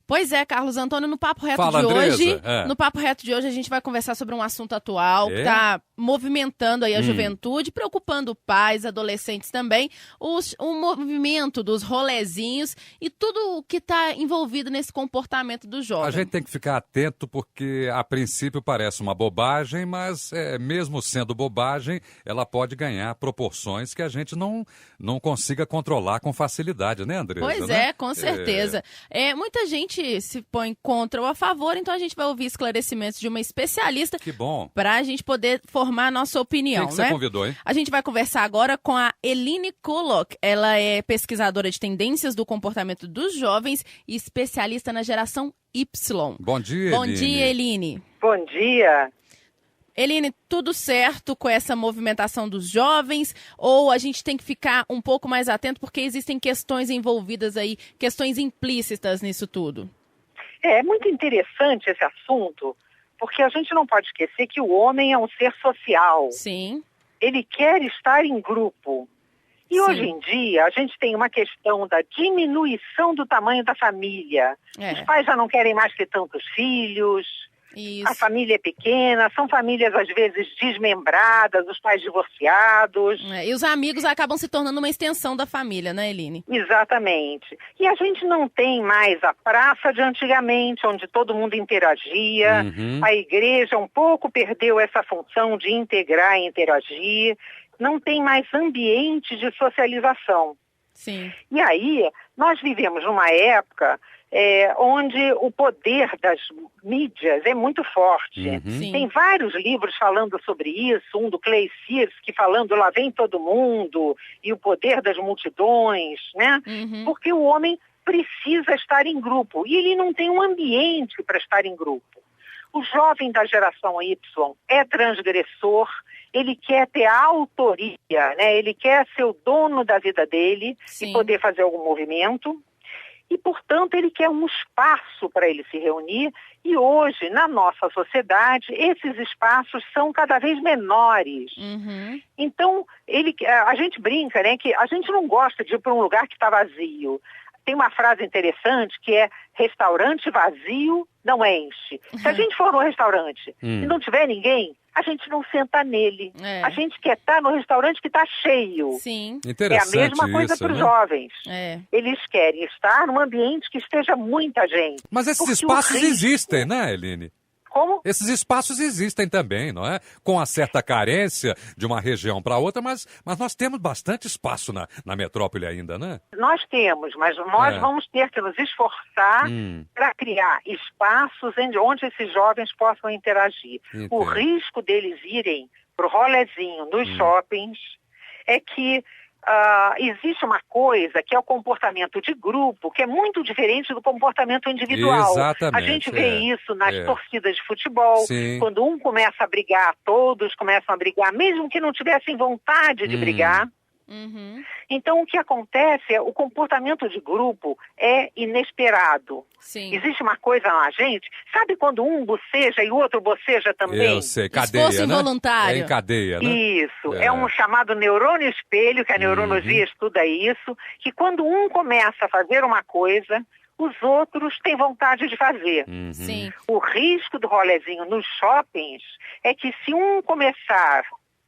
Pois é, Carlos Antônio, no Papo Reto Fala, de hoje, Andresa. no Papo Reto de hoje a gente vai conversar sobre um assunto atual que está movimentando aí a juventude, preocupando pais, adolescentes também, o movimento dos rolezinhos e tudo o que está envolvido nesse comportamento do jovem. A gente tem que ficar atento porque, a princípio, parece uma bobagem, mas mesmo sendo bobagem, ela pode ganhar proporções que a gente não consiga controlar com facilidade, né, Andresa? Pois né? com certeza. Muita gente se põe contra ou a favor, então a gente vai ouvir esclarecimentos de uma especialista. Que bom. Para a gente poder formar a nossa opinião, Quem que né? você convidou, hein? A gente vai conversar agora com a Eline Kullock. Ela é pesquisadora de tendências do comportamento dos jovens e especialista na geração Y. Bom dia, Bom Eline. dia, Eline. Bom dia. Eline, tudo certo com essa movimentação dos jovens ou a gente tem que ficar um pouco mais atento porque existem questões envolvidas aí, questões implícitas nisso tudo? É muito interessante esse assunto, porque a gente não pode esquecer que o homem é um ser social. Sim. Ele quer estar em grupo. E hoje em dia, a gente tem uma questão da diminuição do tamanho da família. Os pais já não querem mais ter tantos filhos. Isso. A família é pequena, são famílias às vezes desmembradas, os pais divorciados. E os amigos acabam se tornando uma extensão da família, né, Eline? Exatamente. E a gente não tem mais a praça de antigamente, onde todo mundo interagia. A igreja um pouco perdeu essa função de integrar e interagir. Não tem mais ambiente de socialização. Sim. E aí, nós vivemos numa época onde o poder das mídias é muito forte. Tem vários livros falando sobre isso, um do Clay Searcy falando Lá Vem Todo Mundo, e o poder das multidões, né? Porque o homem precisa estar em grupo, e ele não tem um ambiente para estar em grupo. O jovem da geração Y é transgressor, ele quer ter autoria, né? Ele quer ser o dono da vida dele e poder fazer algum movimento. E, portanto, ele quer um espaço para ele se reunir. E hoje, na nossa sociedade, esses espaços são cada vez menores. Então, a gente brinca, né, que a gente não gosta de ir para um lugar que está vazio. Tem uma frase interessante que é: restaurante vazio não enche. Se a gente for no restaurante e não tiver ninguém, a gente não senta nele. A gente quer estar no restaurante que está cheio. Sim. É a mesma coisa para os jovens. Eles querem estar num ambiente que esteja muita gente. Mas esses espaços existem, né, Eline? Como? Esses espaços existem também, não é? Com a certa carência de uma região para outra, mas nós temos bastante espaço na metrópole ainda, né? Nós temos, mas nós vamos ter que nos esforçar para criar espaços onde esses jovens possam interagir. Entendo. O risco deles irem para o rolezinho nos shoppings é que existe uma coisa que é o comportamento de grupo, que é muito diferente do comportamento individual. Exatamente, a gente vê isso nas torcidas de futebol. Quando um começa a brigar, todos começam a brigar, mesmo que não tivessem vontade de brigar. Então, o que acontece é o comportamento de grupo é inesperado. Existe uma coisa na gente, sabe quando um boceja e o outro boceja também? Eu sei, cadeia, Esforço involuntário. É em cadeia, né? Isso, é um chamado neurônio espelho, que a neurologia estuda isso, que quando um começa a fazer uma coisa, os outros têm vontade de fazer. Sim. O risco do rolezinho nos shoppings é que se um começar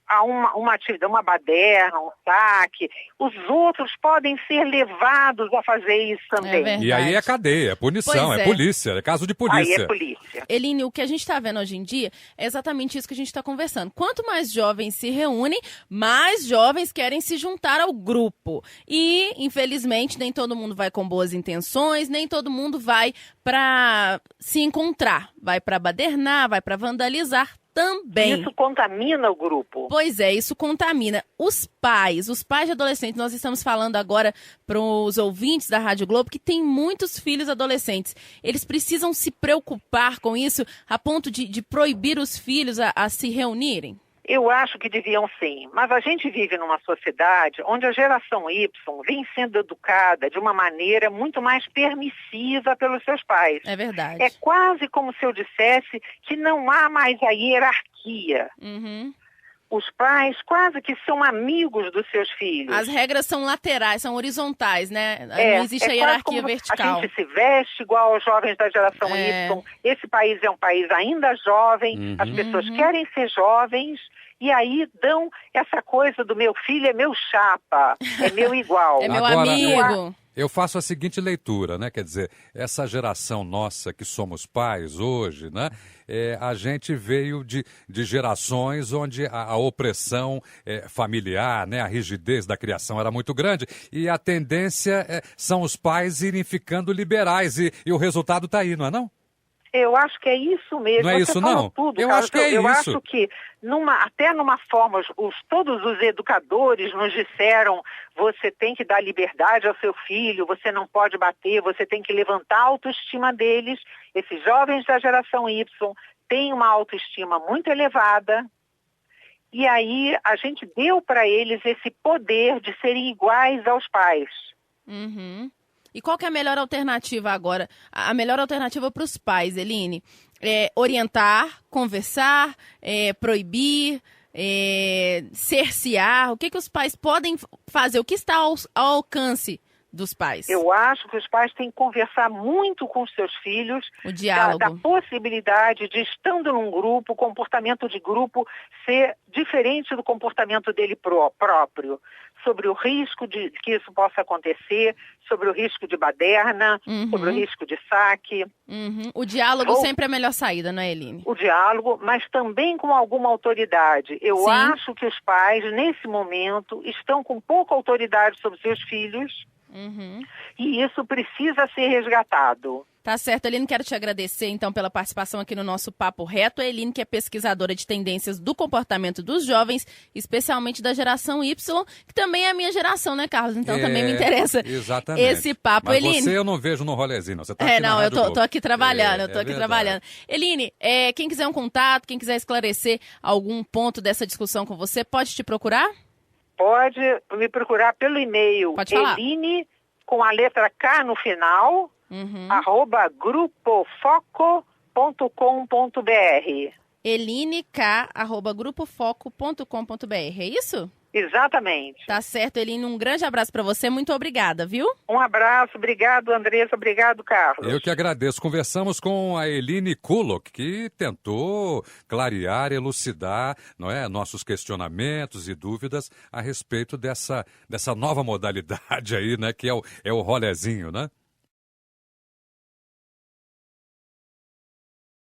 a uma atividade, uma baderna, um saque, os outros podem ser levados a fazer isso também. E aí é cadeia, é punição, é polícia, é caso de polícia. Aí é polícia. Eline, o que a gente está vendo hoje em dia é exatamente isso que a gente está conversando. Quanto mais jovens se reúnem, mais jovens querem se juntar ao grupo. E, infelizmente, nem todo mundo vai com boas intenções, nem todo mundo vai para se encontrar. Vai para badernar, vai para vandalizar também. Isso contamina o grupo. Pois é, isso contamina. Os pais de adolescentes, nós estamos falando agora para os ouvintes da Rádio Globo que tem muitos filhos adolescentes. Eles precisam se preocupar com isso a ponto de proibir os filhos a se reunirem? Eu acho que deviam sim, mas a gente vive numa sociedade onde a geração Y vem sendo educada de uma maneira muito mais permissiva pelos seus pais. É verdade. É quase como se eu dissesse que não há mais a hierarquia. os pais quase que são amigos dos seus filhos. As regras são laterais, são horizontais, né? Não existe a hierarquia vertical. A gente se veste igual aos jovens da geração Y. Esse país é um país ainda jovem, as pessoas querem ser jovens, e aí dão essa coisa do meu filho é meu chapa, é meu igual. É meu amigo. Eu faço a seguinte leitura, né? Quer dizer, essa geração nossa que somos pais hoje, né? A gente veio de gerações onde a opressão familiar, né? A rigidez da criação era muito grande e a tendência são os pais irem ficando liberais e o resultado está aí, não é não? Eu acho que é isso mesmo. Não é isso, não? Tudo, eu acho que é isso. Eu acho que, até numa forma, todos os educadores nos disseram: você tem que dar liberdade ao seu filho, você não pode bater, você tem que levantar a autoestima deles. Esses jovens da geração Y têm uma autoestima muito elevada. E aí a gente deu para eles esse poder de serem iguais aos pais. Uhum. E qual que é a melhor alternativa agora? A melhor alternativa para os pais, Eline? Orientar, conversar, proibir, cercear. O que os pais podem fazer? O que está ao alcance dos pais? Eu acho que os pais têm que conversar muito com os seus filhos. O diálogo. Da possibilidade de, estando num grupo, o comportamento de grupo ser diferente do comportamento dele próprio. Sobre o risco de que isso possa acontecer, sobre o risco de baderna, sobre o risco de saque. O diálogo sempre é a melhor saída, não é, Eline? O diálogo, mas também com alguma autoridade. Eu acho que os pais, nesse momento, estão com pouca autoridade sobre seus filhos. E isso precisa ser resgatado. Tá certo, Eline, quero te agradecer, então, pela participação aqui no nosso Papo Reto. A Eline, que é pesquisadora de tendências do comportamento dos jovens, especialmente da geração Y, que também é a minha geração, né, Carlos? Então também me interessa esse papo. Mas Eline, você eu não vejo no rolezinho, não. Você tá aqui na não, Rádio eu tô aqui trabalhando, verdade. trabalhando. Eline, quem quiser um contato, quem quiser esclarecer algum ponto dessa discussão com você, pode te procurar? Pode me procurar pelo e-mail. Pode falar. Eline, com a letra K no final, @grupofoco.com.br. elinek@grupofoco.com.br, é isso? Exatamente. Tá certo, Eline, um grande abraço para você, muito obrigada, viu? Um abraço, obrigado, Andressa, obrigado, Carlos. Eu que agradeço. Conversamos com a Eline Kullock, que tentou clarear, elucidar, não é, nossos questionamentos e dúvidas a respeito dessa nova modalidade aí, né, que é o rolezinho, né?